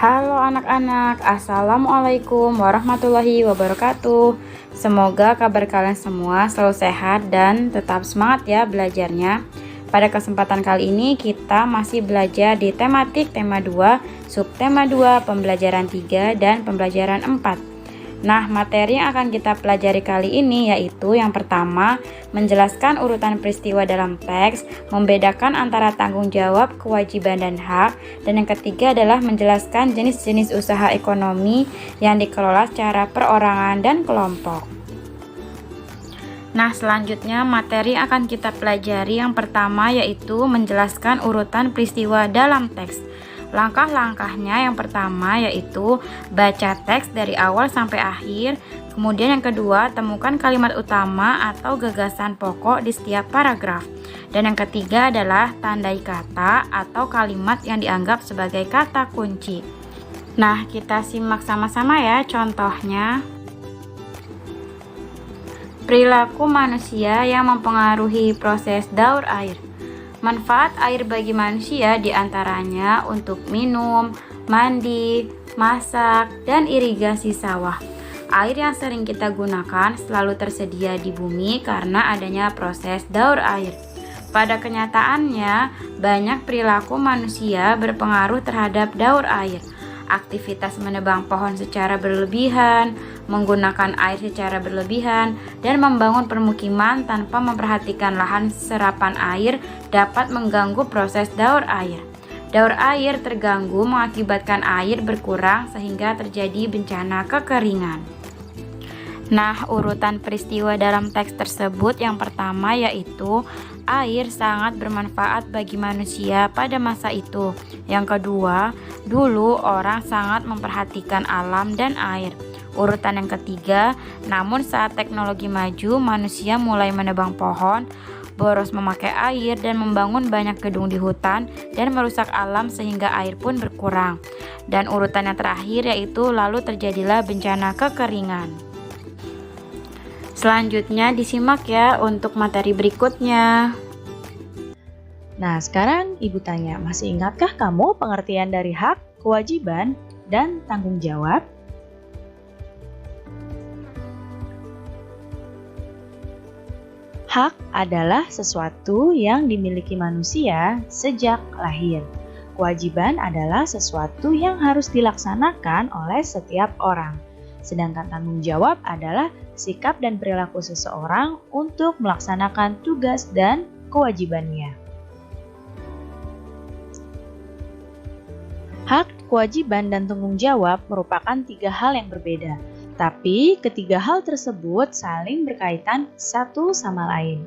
Halo anak-anak, Assalamualaikum warahmatullahi wabarakatuh. Semoga kabar kalian semua selalu sehat dan tetap semangat ya belajarnya. Pada kesempatan kali ini kita masih belajar di tematik tema 2, subtema 2, pembelajaran 3 dan pembelajaran 4. Nah, materi yang akan kita pelajari kali ini yaitu yang pertama, menjelaskan urutan peristiwa dalam teks, membedakan antara tanggung jawab, kewajiban, dan hak, dan yang ketiga adalah menjelaskan jenis-jenis usaha ekonomi yang dikelola secara perorangan dan kelompok. Nah, selanjutnya materi yang akan kita pelajari yang pertama yaitu menjelaskan urutan peristiwa dalam teks. Langkah-langkahnya yang pertama yaitu baca teks dari awal sampai akhir. Kemudian yang kedua, temukan kalimat utama atau gagasan pokok di setiap paragraf. Dan yang ketiga adalah tandai kata atau kalimat yang dianggap sebagai kata kunci. Nah, kita simak sama-sama ya contohnya. Perilaku manusia yang mempengaruhi proses daur air. Manfaat air bagi manusia diantaranya untuk minum, mandi, masak, dan irigasi sawah. Air yang sering kita gunakan selalu tersedia di bumi karena adanya proses daur air. Pada kenyataannya, banyak perilaku manusia berpengaruh terhadap daur air. Aktivitas menebang pohon secara berlebihan, menggunakan air secara berlebihan, dan membangun permukiman tanpa memperhatikan lahan serapan air dapat mengganggu proses daur air. Daur air terganggu mengakibatkan air berkurang sehingga terjadi bencana kekeringan. Nah, urutan peristiwa dalam teks tersebut yang pertama yaitu air sangat bermanfaat bagi manusia pada masa itu. Yang kedua, dulu orang sangat memperhatikan alam dan air. Urutan yang ketiga, namun saat teknologi maju, manusia mulai menebang pohon, boros memakai air dan membangun banyak gedung di hutan dan merusak alam sehingga air pun berkurang. Dan urutan yang terakhir yaitu lalu terjadilah bencana kekeringan. Selanjutnya disimak ya untuk materi berikutnya. Nah, sekarang Ibu tanya, masih ingatkah kamu pengertian dari hak, kewajiban, dan tanggung jawab? Hak adalah sesuatu yang dimiliki manusia sejak lahir. Kewajiban adalah sesuatu yang harus dilaksanakan oleh setiap orang. Sedangkan tanggung jawab adalah sikap dan perilaku seseorang untuk melaksanakan tugas dan kewajibannya. Hak, kewajiban, dan tanggung jawab merupakan tiga hal yang berbeda, tapi ketiga hal tersebut saling berkaitan satu sama lain.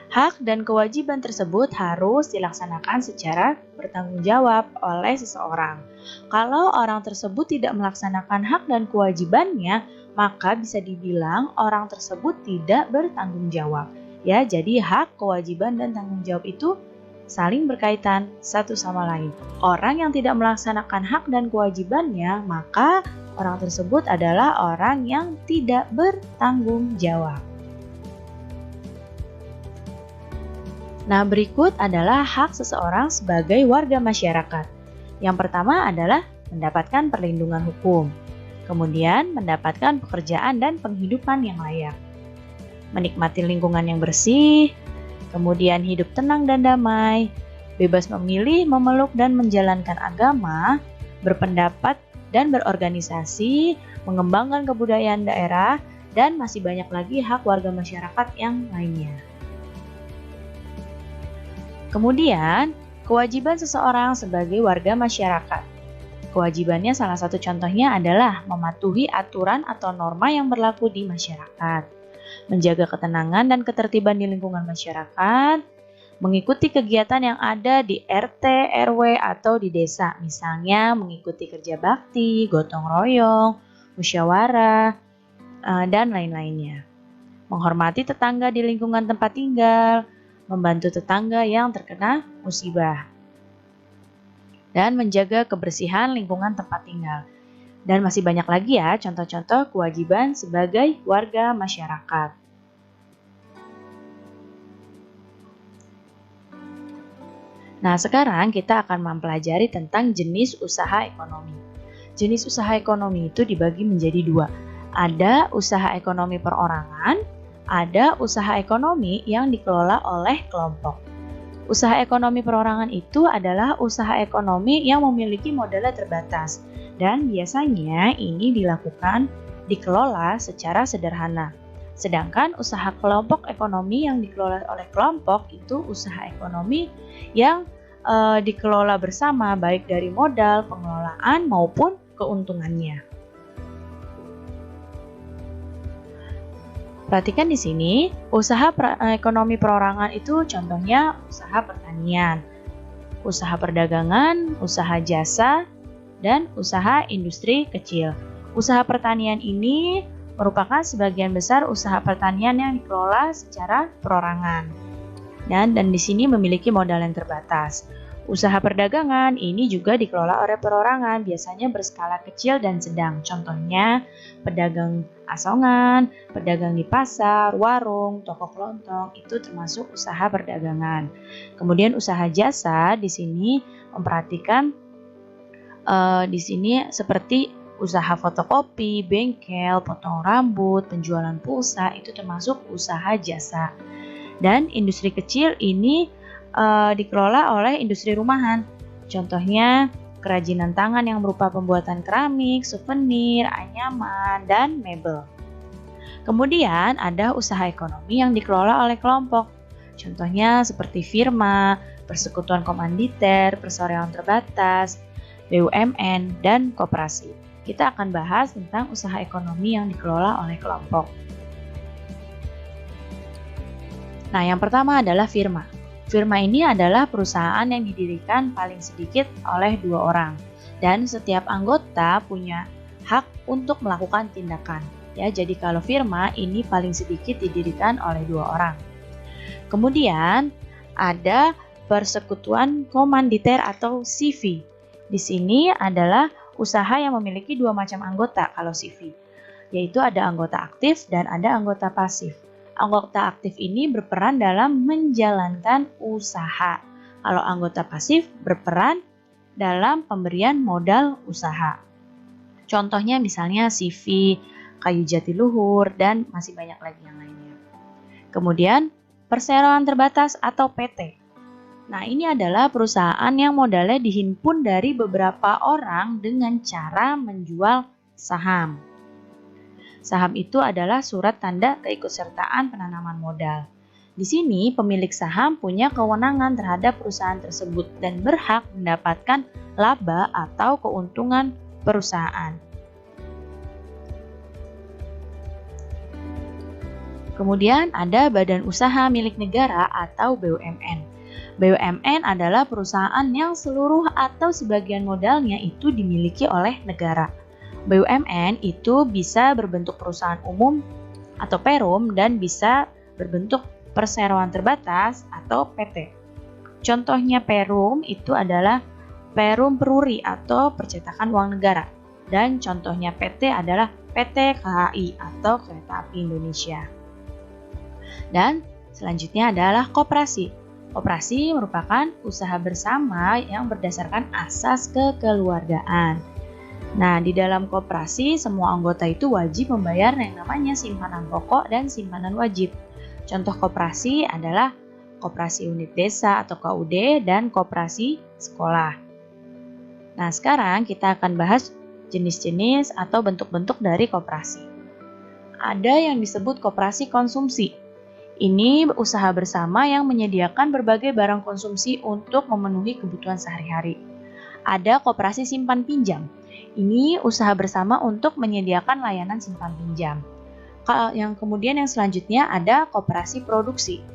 Hak dan kewajiban tersebut harus dilaksanakan secara bertanggung jawab oleh seseorang. Kalau orang tersebut tidak melaksanakan hak dan kewajibannya, maka bisa dibilang orang tersebut tidak bertanggung jawab. Ya, jadi hak, kewajiban, dan tanggung jawab itu saling berkaitan satu sama lain. Orang yang tidak melaksanakan hak dan kewajibannya, maka orang tersebut adalah orang yang tidak bertanggung jawab. Nah, berikut adalah hak seseorang sebagai warga masyarakat. Yang pertama adalah mendapatkan perlindungan hukum. Kemudian, mendapatkan pekerjaan dan penghidupan yang layak. Menikmati lingkungan yang bersih. Kemudian, hidup tenang dan damai. Bebas memilih, memeluk, dan menjalankan agama. Berpendapat dan berorganisasi. Mengembangkan kebudayaan daerah. Dan masih banyak lagi hak warga masyarakat yang lainnya. Kemudian, kewajiban seseorang sebagai warga masyarakat. Kewajibannya salah satu contohnya adalah mematuhi aturan atau norma yang berlaku di masyarakat, menjaga ketenangan dan ketertiban di lingkungan masyarakat, mengikuti kegiatan yang ada di RT, RW, atau di desa, misalnya mengikuti kerja bakti, gotong royong, musyawarah, dan lain-lainnya. Menghormati tetangga di lingkungan tempat tinggal, membantu tetangga yang terkena musibah, dan menjaga kebersihan lingkungan tempat tinggal. Dan masih banyak lagi ya contoh-contoh kewajiban sebagai warga masyarakat. Nah, sekarang kita akan mempelajari tentang jenis usaha ekonomi. Jenis usaha ekonomi itu dibagi menjadi dua. Ada usaha ekonomi perorangan, ada usaha ekonomi yang dikelola oleh kelompok. Usaha ekonomi perorangan itu adalah usaha ekonomi yang memiliki modalnya terbatas dan biasanya ini dikelola secara sederhana. Sedangkan usaha kelompok ekonomi yang dikelola oleh kelompok itu usaha ekonomi yang dikelola bersama baik dari modal, pengelolaan maupun keuntungannya. Perhatikan di sini, usaha ekonomi perorangan itu contohnya usaha pertanian, usaha perdagangan, usaha jasa, dan usaha industri kecil. Usaha pertanian ini merupakan sebagian besar usaha pertanian yang dikelola secara perorangan. Dan di sini memiliki modal yang terbatas. Usaha perdagangan ini juga dikelola oleh perorangan, biasanya berskala kecil dan sedang. Contohnya pedagang asongan, pedagang di pasar, warung, toko kelontong, itu termasuk usaha perdagangan. Kemudian usaha jasa di sini memperhatikan di sini seperti usaha fotokopi, bengkel, potong rambut, penjualan pulsa, itu termasuk usaha jasa. Dan industri kecil ini dikelola oleh industri rumahan. Contohnya kerajinan tangan yang berupa pembuatan keramik, souvenir, anyaman, dan mebel. Kemudian ada usaha ekonomi yang dikelola oleh kelompok. Contohnya seperti firma, persekutuan komanditer, perseroan terbatas, BUMN, dan koperasi. Kita akan bahas tentang usaha ekonomi yang dikelola oleh kelompok. Nah, yang pertama adalah firma. Firma ini adalah perusahaan yang didirikan paling sedikit oleh 2 orang. Dan setiap anggota punya hak untuk melakukan tindakan. Ya, jadi kalau firma ini paling sedikit didirikan oleh 2 orang. Kemudian ada persekutuan komanditer atau CV. Di sini adalah usaha yang memiliki 2 macam anggota kalau CV, yaitu ada anggota aktif dan ada anggota pasif. Anggota aktif ini berperan dalam menjalankan usaha. Kalau anggota pasif berperan dalam pemberian modal usaha. Contohnya misalnya CV, kayu jati luhur, dan masih banyak lagi yang lainnya. Kemudian perseroan terbatas atau PT. Nah, ini adalah perusahaan yang modalnya dihimpun dari beberapa orang dengan cara menjual saham. Saham itu adalah surat tanda keikutsertaan penanaman modal. Di sini, pemilik saham punya kewenangan terhadap perusahaan tersebut dan berhak mendapatkan laba atau keuntungan perusahaan. Kemudian ada badan usaha milik negara atau BUMN. BUMN adalah perusahaan yang seluruh atau sebagian modalnya itu dimiliki oleh negara. BUMN itu bisa berbentuk perusahaan umum atau perum dan bisa berbentuk perseroan terbatas atau PT. Contohnya perum itu adalah Perum Peruri atau percetakan uang negara. Dan contohnya PT adalah PT KAI atau Kereta Api Indonesia. Dan selanjutnya adalah koperasi. Koperasi merupakan usaha bersama yang berdasarkan asas kekeluargaan. Nah, di dalam koperasi, semua anggota itu wajib membayar yang namanya simpanan pokok dan simpanan wajib. Contoh koperasi adalah koperasi unit desa atau KUD dan koperasi sekolah. Nah, sekarang kita akan bahas jenis-jenis atau bentuk-bentuk dari koperasi. Ada yang disebut koperasi konsumsi. Ini usaha bersama yang menyediakan berbagai barang konsumsi untuk memenuhi kebutuhan sehari-hari. Ada koperasi simpan pinjam. Ini usaha bersama untuk menyediakan layanan simpan pinjam. Yang selanjutnya ada koperasi produksi.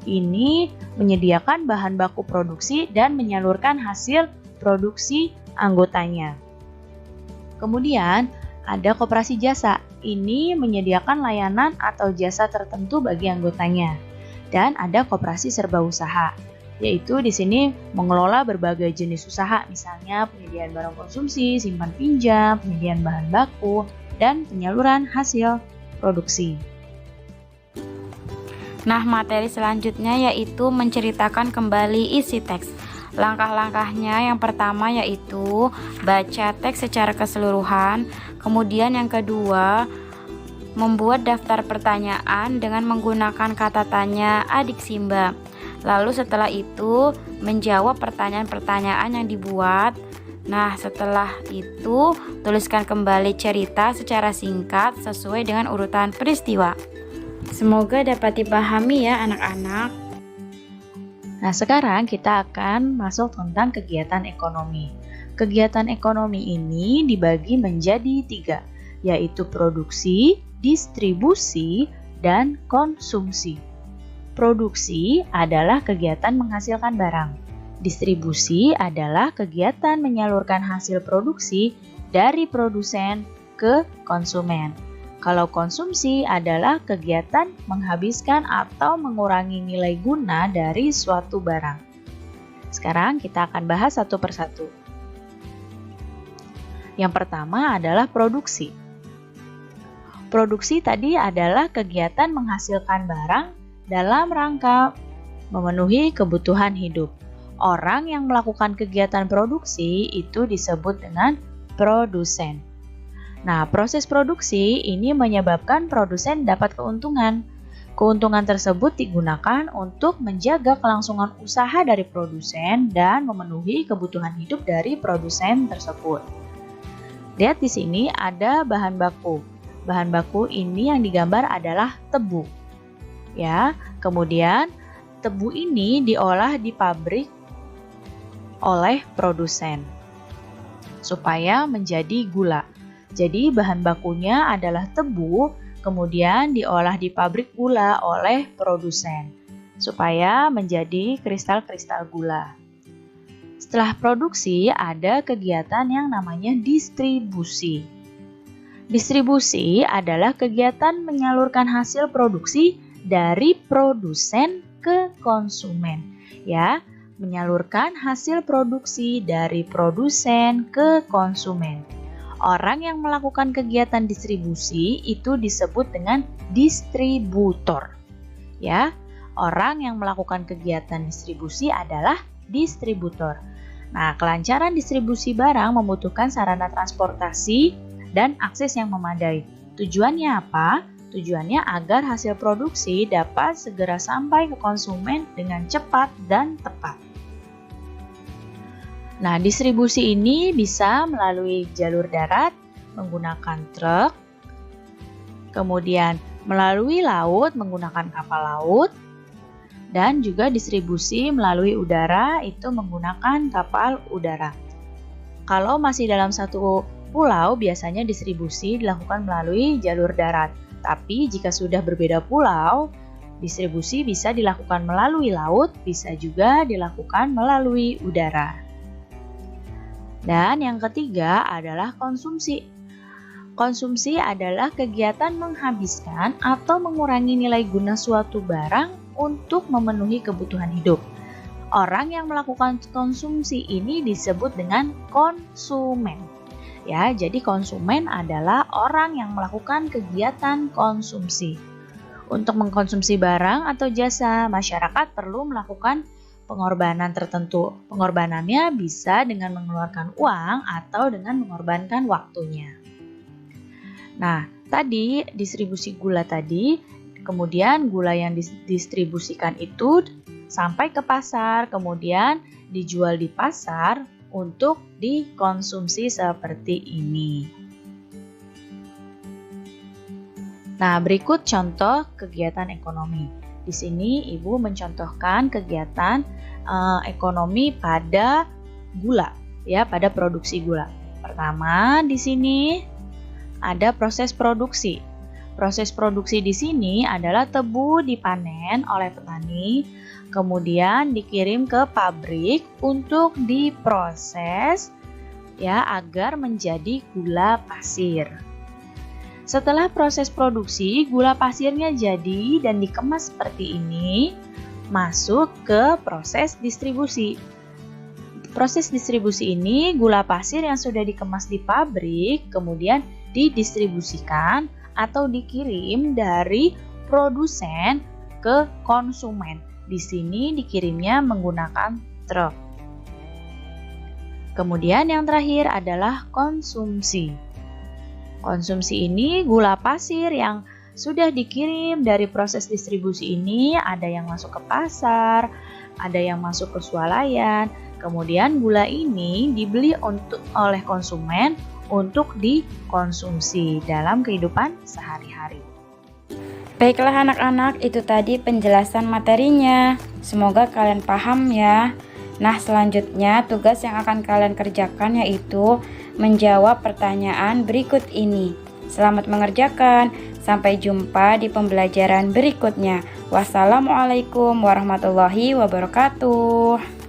Ini menyediakan bahan baku produksi dan menyalurkan hasil produksi anggotanya. Kemudian ada koperasi jasa. Ini menyediakan layanan atau jasa tertentu bagi anggotanya. Dan ada koperasi serba usaha, yaitu di sini mengelola berbagai jenis usaha, misalnya penyediaan barang konsumsi, simpan pinjam, penyediaan bahan baku, dan penyaluran hasil produksi. Nah, materi selanjutnya yaitu menceritakan kembali isi teks. Langkah-langkahnya yang pertama yaitu baca teks secara keseluruhan, kemudian yang kedua membuat daftar pertanyaan dengan menggunakan kata tanya adik Simba. Lalu setelah itu menjawab pertanyaan-pertanyaan yang dibuat. Nah, setelah itu tuliskan kembali cerita secara singkat sesuai dengan urutan peristiwa. Semoga dapat dipahami ya anak-anak. Nah, sekarang kita akan masuk tentang kegiatan ekonomi. Kegiatan ekonomi ini dibagi menjadi 3, yaitu produksi, distribusi, dan konsumsi. Produksi adalah kegiatan menghasilkan barang. Distribusi adalah kegiatan menyalurkan hasil produksi dari produsen ke konsumen. Kalau konsumsi adalah kegiatan menghabiskan atau mengurangi nilai guna dari suatu barang. Sekarang kita akan bahas satu persatu. Yang pertama adalah produksi. Produksi tadi adalah kegiatan menghasilkan barang dalam rangka memenuhi kebutuhan hidup. Orang yang melakukan kegiatan produksi itu disebut dengan produsen. Nah, proses produksi ini menyebabkan produsen dapat keuntungan. Keuntungan tersebut digunakan untuk menjaga kelangsungan usaha dari produsen dan memenuhi kebutuhan hidup dari produsen tersebut. Lihat di sini ada bahan baku. Bahan baku ini yang digambar adalah tebu. Ya, kemudian tebu ini diolah di pabrik oleh produsen supaya menjadi gula. Jadi bahan bakunya adalah tebu, kemudian diolah di pabrik gula oleh produsen supaya menjadi kristal-kristal gula. Setelah produksi ada kegiatan yang namanya distribusi. Distribusi adalah kegiatan menyalurkan hasil produksi dari produsen ke konsumen. Ya, menyalurkan hasil produksi dari produsen ke konsumen. Orang yang melakukan kegiatan distribusi itu disebut dengan distributor. Ya, orang yang melakukan kegiatan distribusi adalah distributor. Nah, kelancaran distribusi barang membutuhkan sarana transportasi dan akses yang memadai. Tujuannya apa? Tujuannya agar hasil produksi dapat segera sampai ke konsumen dengan cepat dan tepat. Nah, distribusi ini bisa melalui jalur darat menggunakan truk, kemudian melalui laut menggunakan kapal laut, dan juga distribusi melalui udara itu menggunakan kapal udara. Kalau masih dalam satu pulau, biasanya distribusi dilakukan melalui jalur darat. Tapi jika sudah berbeda pulau, distribusi bisa dilakukan melalui laut, bisa juga dilakukan melalui udara. Dan yang ketiga adalah konsumsi. Konsumsi adalah kegiatan menghabiskan atau mengurangi nilai guna suatu barang untuk memenuhi kebutuhan hidup. Orang yang melakukan konsumsi ini disebut dengan konsumen. Ya, jadi konsumen adalah orang yang melakukan kegiatan konsumsi. Untuk mengkonsumsi barang atau jasa, masyarakat perlu melakukan pengorbanan tertentu. Pengorbanannya bisa dengan mengeluarkan uang atau dengan mengorbankan waktunya. Nah, tadi distribusi gula tadi, kemudian gula yang didistribusikan itu sampai ke pasar, kemudian dijual di pasar untuk dikonsumsi seperti ini. Nah, berikut contoh kegiatan ekonomi. Di sini Ibu mencontohkan kegiatan ekonomi pada gula, ya, pada produksi gula. Pertama, di sini ada proses produksi. Proses produksi di sini adalah tebu dipanen oleh petani, kemudian dikirim ke pabrik untuk diproses, ya, agar menjadi gula pasir. Setelah proses produksi, gula pasirnya jadi dan dikemas seperti ini, masuk ke proses distribusi. Proses distribusi ini, gula pasir yang sudah dikemas di pabrik, kemudian didistribusikan atau dikirim dari produsen ke konsumen. Di sini dikirimnya menggunakan truk. Kemudian yang terakhir adalah konsumsi. Konsumsi ini gula pasir yang sudah dikirim dari proses distribusi ini, ada yang masuk ke pasar, ada yang masuk ke swalayan. Kemudian gula ini dibeli oleh konsumen untuk dikonsumsi dalam kehidupan sehari-hari. Baiklah anak-anak, itu tadi penjelasan materinya. Semoga kalian paham ya. Nah, selanjutnya tugas yang akan kalian kerjakan yaitu menjawab pertanyaan berikut ini. Selamat mengerjakan. Sampai jumpa di pembelajaran berikutnya. Wassalamualaikum warahmatullahi wabarakatuh.